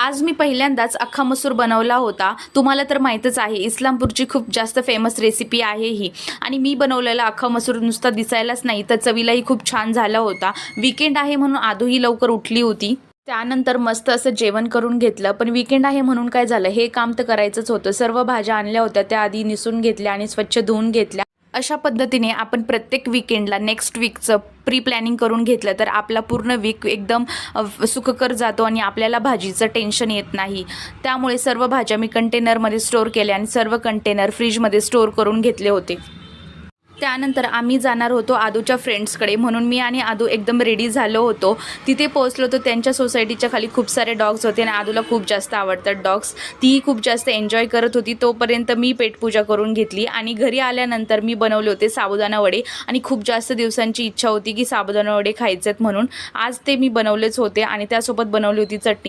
आज मी पहिल्यांदाच अख्खा मसूर बनवला होता। तुम्हाला तर माहीतच आहे इस्लामपूरची खूप जास्त फेमस रेसिपी आहे ही आणि मी बनवलेला अख्खा मसूर नुसता दिसायलाच नाही तर चवीलाही खूप छान झाला होता। वीकेंड आहे म्हणून आधूही लवकर उठली होती। त्यानंतर मस्त असं जेवण करून घेतलं। पण वीकेंड आहे म्हणून काय झालं, हे काम तर करायचंच होतं। सर्व भाज्या आणल्या होत्या त्या आधी निसून घेतल्या आणि स्वच्छ धुवून घेतल्या। अशा पद्धतीने आपण प्रत्येक वीकेंडला नेक्स्ट वीकचं प्री प्लॅनिंग करून घेतलं तर आपला पूर्ण वीक एकदम सुखकर जातो आणि आपल्याला भाजीचं टेन्शन येत नाही। त्यामुळे सर्व भाज्या मी कंटेनरमध्ये स्टोअर केल्या आणि सर्व कंटेनर फ्रीजमध्ये स्टोअर करून घेतले होते। त्यानंतर आम्ही जाणार होतो आदूच्या फ्रेंड्सकडे, म्हणून मी आणि आदू एकदम रेडी झालो होतो। तिथे पोहोचलो तर त्यांच्या सोसायटीच्या खाली खूप सारे डॉग्स होते आणि आदूला खूप जास्त आवडतात डॉग्स। तीही खूप जास्त एन्जॉय करत होती। तोपर्यंत मी पेटपूजा करून घेतली आणि घरी आल्यानंतर मी बनवले होते साबुदाणा वडे आणि खूप जास्त दिवसांची इच्छा होती की साबुदाणा वडे खायचेत म्हणून आज ते मी बनवलेच होते आणि त्यासोबत बनवली होती चटणी।